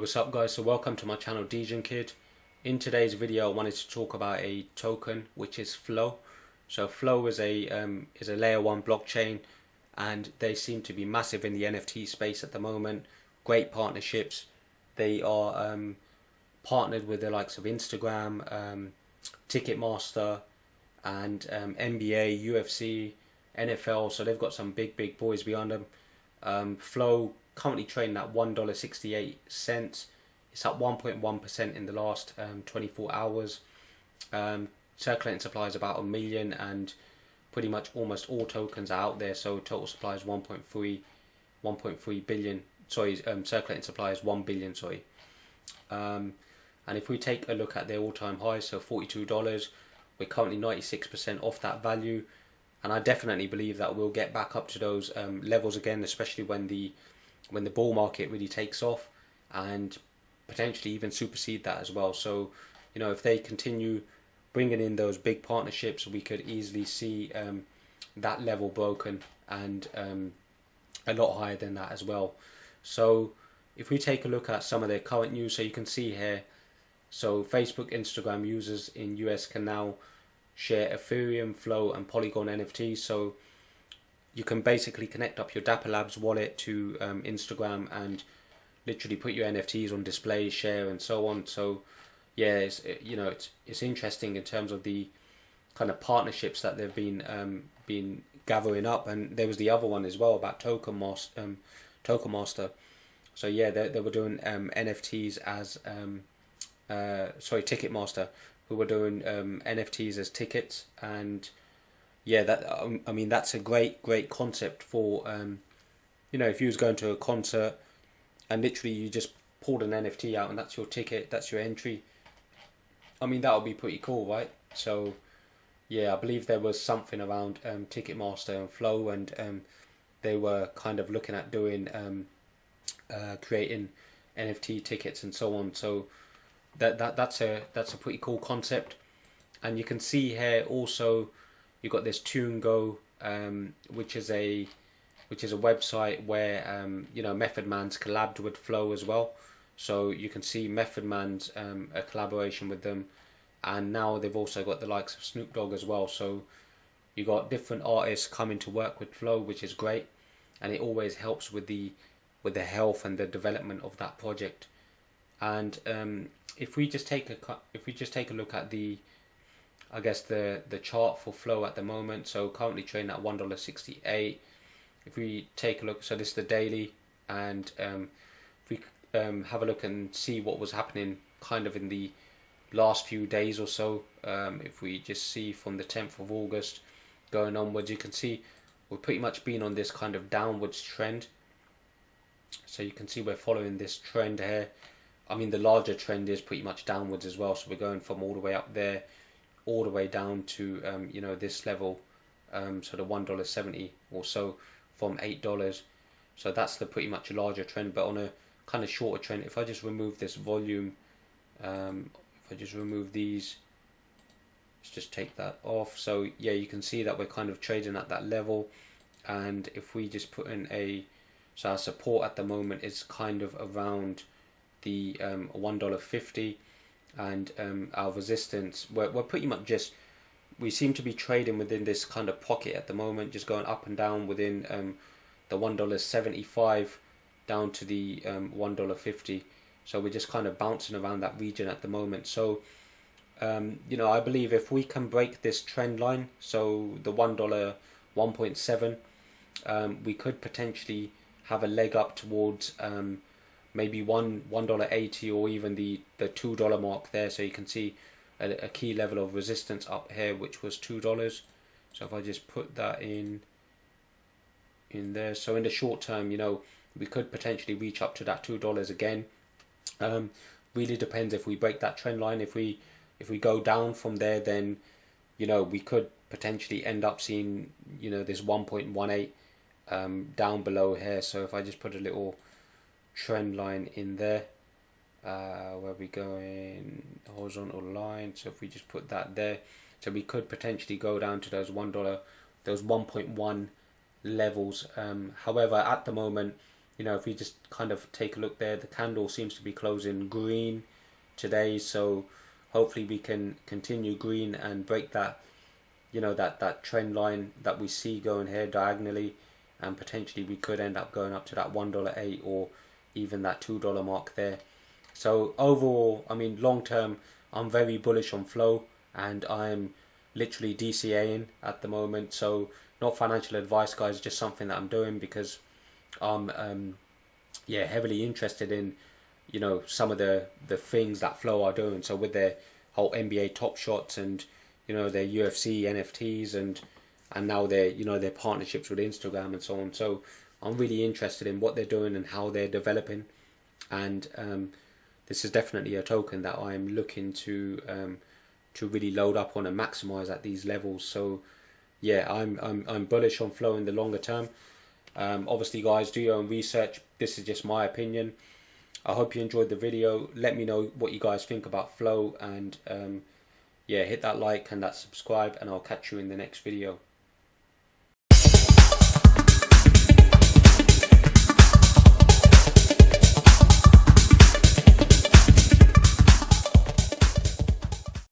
What's up guys, so welcome to my channel Degen Kid. In today's video I wanted to talk about a token which is Flow. So Flow is a layer 1 blockchain and they seem to be massive in the NFT space at the moment. Great partnerships. They are partnered with the likes of Instagram, Ticketmaster and NBA, UFC, NFL, so they've got some big boys behind them. Flow currently trading at $1.68. It's up 1.1% in the last 24 hours. Circulating supply is about 1 million and pretty much almost all tokens are out there, so total supply is 1.3 billion. Sorry, circulating supply is 1 billion, sorry. And if we take a look at their all-time high, so $42, we're currently 96% off that value, and I definitely believe that we'll get back up to those levels again, especially when the bull market really takes off, and potentially even supersede that as well. So, you know, if they continue bringing in those big partnerships, we could easily see that level broken and a lot higher than that as well. So if we take a look at some of their current news, so you can see here, so Facebook, Instagram users in US can now share Ethereum, Flow and Polygon NFTs. So you can basically connect up your Dapper Labs wallet to Instagram and literally put your NFTs on display, share and so on. So yeah, it's interesting in terms of the kind of partnerships that they've been gathering up. And there was the other one as well about Token Master. So yeah, they were doing NFTs as Ticketmaster, who were doing NFTs as tickets. And yeah, that I mean that's a great concept for you know, if you was going to a concert and literally you just pulled an NFT out and that's your ticket, that's your entry. I mean that would be pretty cool, right? So yeah, I believe there was something around Ticketmaster and Flow, and they were kind of looking at doing creating NFT tickets and so on. So that's a pretty cool concept. And you can see here also you've got this TuneGo, which is a website where you know, Method Man's collabed with Flow as well. So you can see Method Man's a collaboration with them, and now they've also got the likes of Snoop Dogg as well. So you got different artists coming to work with Flow, which is great, and it always helps with the health and the development of that project. And if we just take a look at the, I guess the chart for Flow at the moment, so currently trading at $1.68. If we take a look, so this is the daily, and if we have a look and see what was happening kind of in the last few days or so, if we just see from the 10th of August going onwards, you can see we've pretty much been on this kind of downwards trend. So you can see we're following this trend here. I mean the larger trend is pretty much downwards as well, so we're going from all the way up there all the way down to you know, this level, so the $1.70 or so from $8. So that's the pretty much larger trend. But on a kind of shorter trend, if I just remove this volume, if I just remove these, let's just take that off. So yeah, you can see that we're kind of trading at that level. And if we just put in so our support at the moment is kind of around the $1.50, and our resistance, we're pretty much just, we seem to be trading within this kind of pocket at the moment, just going up and down within the $1.75 down to the $1.50. So we're just kind of bouncing around that region at the moment. So you know, I believe if we can break this trend line, so the $1.7, we could potentially have a leg up towards maybe $1.80 or even the $2 mark there. So you can see a key level of resistance up here, which was $2. So if I just put that in there, so in the short term, you know, we could potentially reach up to that $2 again. Really depends if we break that trend line. If we go down from there, then you know, we could potentially end up seeing, you know, this 1.18 down below here. So if I just put a little trend line in there, where we go in horizontal line, so if we just put that there, so we could potentially go down to those $1, those 1.1 levels. However, at the moment You know, if we just kind of take a look there, the candle seems to be closing green today, so hopefully we can continue green and break that, you know, that trend line that we see going here diagonally, and potentially we could end up going up to that $1.08 or even that $2 mark there. So overall, I mean, long term, I'm very bullish on flow, and I'm literally DCAing at the moment. So not financial advice, guys, just something that I'm doing because I'm yeah, heavily interested in, you know, some of the things that Flow are doing. So with their whole NBA Top Shots and, you know, their UFC NFTs and now their, you know, their partnerships with Instagram and so on. So I'm really interested in what they're doing and how they're developing, and this is definitely a token that I'm looking to really load up on and maximize at these levels. So yeah, I'm bullish on Flow in the longer term. Obviously, guys, do your own research. This is just my opinion. I hope you enjoyed the video. Let me know what you guys think about Flow, and yeah, hit that like and that subscribe, and I'll catch you in the next video.